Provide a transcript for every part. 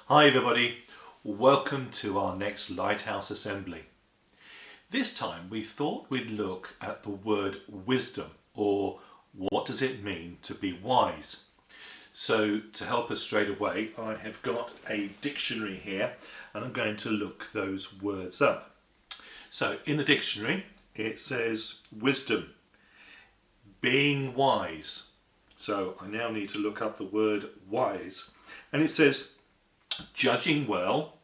Hi everybody, welcome to our next Lighthouse Assembly. This time we thought we'd look at the word wisdom, or what does it mean to be wise. So to help us straight away, I have got a dictionary here and I'm going to look those words up. So in the dictionary it says wisdom, being wise. So I now need to look up the word wise, and it says judging well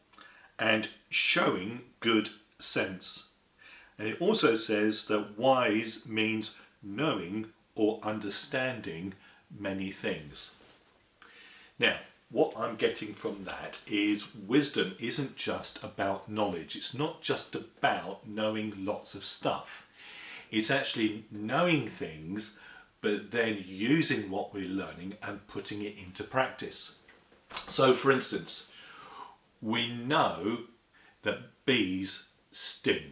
and showing good sense. And it also says that wise means knowing or understanding many things. Now, what I'm getting from that is wisdom isn't just about knowledge. It's not just about knowing lots of stuff. It's actually knowing things, but then using what we're learning and putting it into practice. So for instance, we know that bees sting.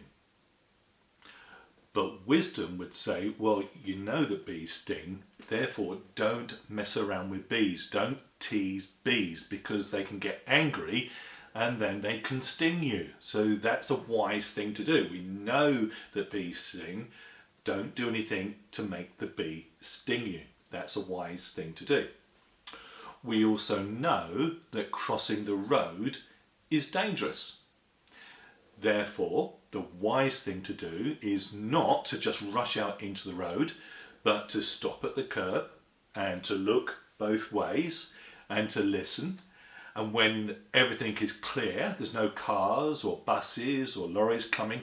But wisdom would say, well, you know that bees sting, therefore don't mess around with bees. Don't tease bees because they can get angry and then they can sting you. So that's a wise thing to do. We know that bees sting. Don't do anything to make the bee sting you. That's a wise thing to do. We also know that crossing the road is dangerous. Therefore, the wise thing to do is not to just rush out into the road, but to stop at the curb and to look both ways and to listen. And when everything is clear, there's no cars or buses or lorries coming,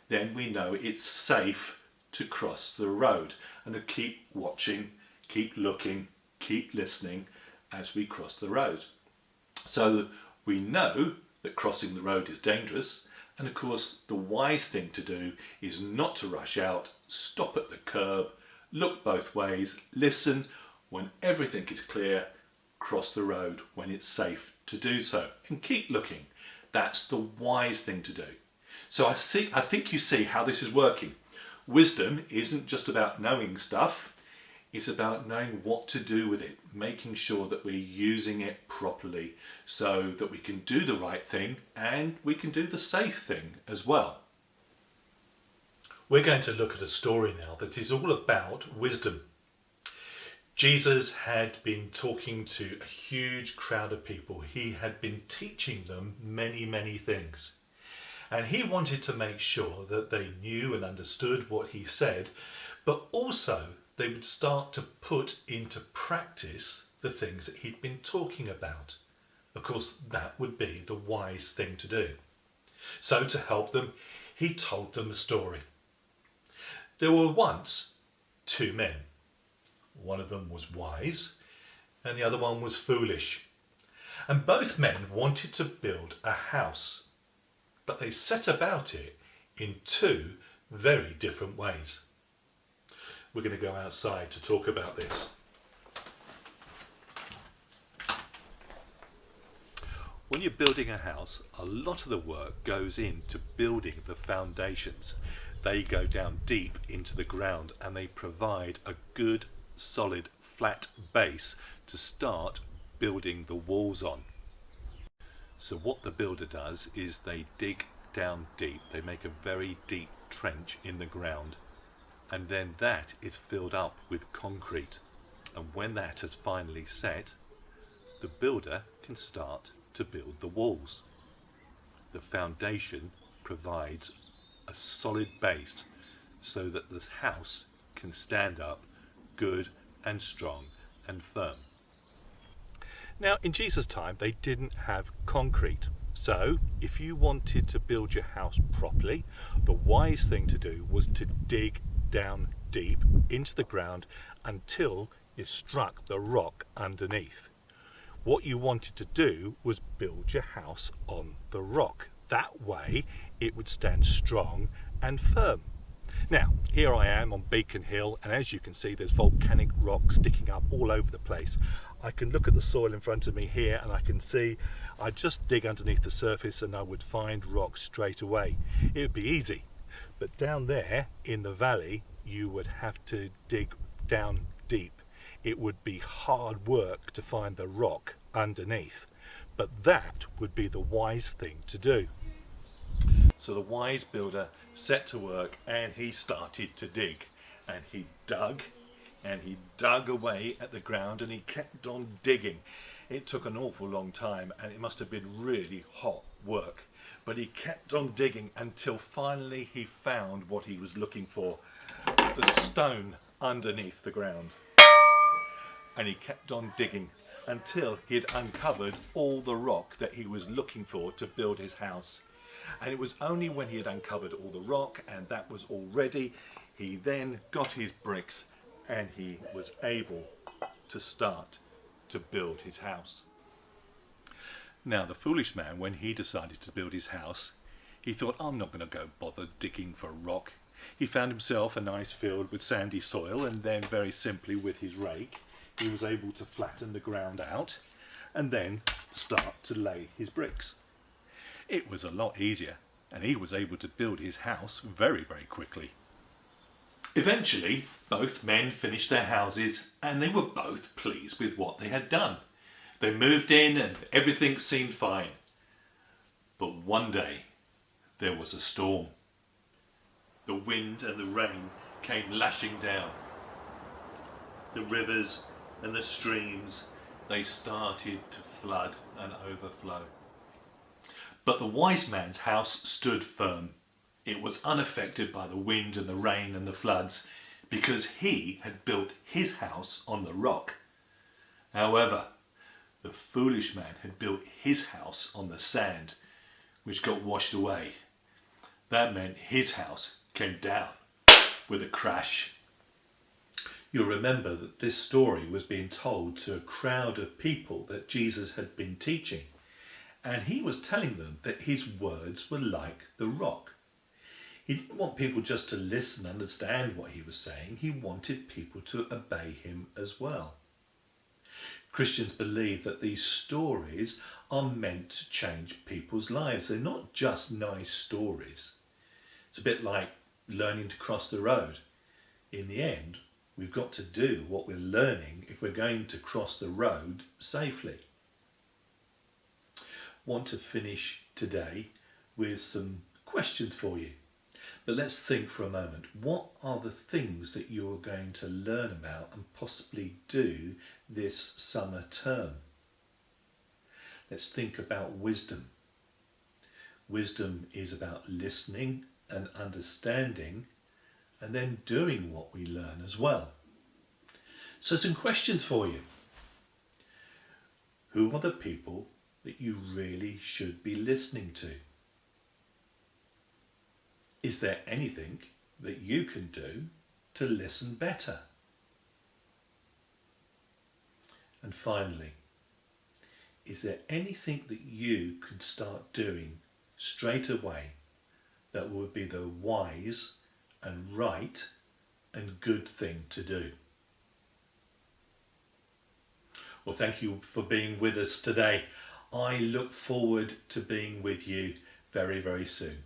then we know it's safe to cross the road, and to keep watching, keep looking, keep listening as we cross the road. So we know that crossing the road is dangerous, and of course the wise thing to do is not to rush out, stop at the curb, look both ways, listen. When everything is clear, cross the road when it's safe to do so, and keep looking. That's the wise thing to do. So I think you see how this is working. Wisdom isn't just about knowing stuff, it's about knowing what to do with it, making sure that we're using it properly so that we can do the right thing and we can do the safe thing as well. We're going to look at a story now that is all about wisdom. Jesus had been talking to a huge crowd of people. He had been teaching them many things. And he wanted to make sure that they knew and understood what he said, but also they would start to put into practice the things that he'd been talking about. Of course, that would be the wise thing to do. So to help them, he told them a story. There were once two men. One of them was wise and the other one was foolish. And both men wanted to build a house, but they set about it in two very different ways. We're going to go outside to talk about this. When you're building a house, a lot of the work goes into building the foundations. They go down deep into the ground and they provide a good, solid, flat base to start building the walls on. So what the builder does is they dig down deep. They make a very deep trench in the ground, and then that is filled up with concrete. And when that has finally set, the builder can start to build the walls. The foundation provides a solid base so that this house can stand up good and strong and firm. Now, in Jesus' time, they didn't have concrete. So, if you wanted to build your house properly, the wise thing to do was to dig down deep into the ground until you struck the rock underneath. What you wanted to do was build your house on the rock. That way, it would stand strong and firm. Now, here I am on Beacon Hill, and as you can see, there's volcanic rock sticking up all over the place. I can look at the soil in front of me here and I can see I'd just dig underneath the surface and I would find rock straight away. It would be easy, but down there in the valley you would have to dig down deep. It would be hard work to find the rock underneath, but that would be the wise thing to do. So the wise builder set to work and he started to dig, and he dug and he dug away at the ground and he kept on digging. It took an awful long time and it must have been really hot work, but he kept on digging until finally he found what he was looking for, the stone underneath the ground. And he kept on digging until he had uncovered all the rock that he was looking for to build his house. And it was only when he had uncovered all the rock and that was all ready, he then got his bricks and he was able to start to build his house. Now the foolish man, when he decided to build his house, he thought, I'm not going to go bother digging for rock. He found himself a nice field with sandy soil, and then very simply with his rake he was able to flatten the ground out and then start to lay his bricks. It was a lot easier and he was able to build his house very, very quickly. Eventually both men finished their houses and they were both pleased with what they had done. They moved in and everything seemed fine. But one day there was a storm. The wind and the rain came lashing down. The rivers and the streams, they started to flood and overflow. But the wise man's house stood firm. It was unaffected by the wind and the rain and the floods because he had built his house on the rock. However, the foolish man had built his house on the sand, which got washed away. That meant his house came down with a crash. You'll remember that this story was being told to a crowd of people that Jesus had been teaching, and he was telling them that his words were like the rock. He didn't want people just to listen and understand what he was saying. He wanted people to obey him as well. Christians believe that these stories are meant to change people's lives. They're not just nice stories. It's a bit like learning to cross the road. In the end, we've got to do what we're learning if we're going to cross the road safely. Want to finish today with some questions for you. But let's think for a moment. What are the things that you're going to learn about and possibly do this summer term? Let's think about wisdom. Wisdom is about listening and understanding and then doing what we learn as well. So some questions for you. Who are the people that you really should be listening to? Is there anything that you can do to listen better? And finally, is there anything that you could start doing straight away that would be the wise and right and good thing to do? Well, thank you for being with us today. I look forward to being with you very, very soon.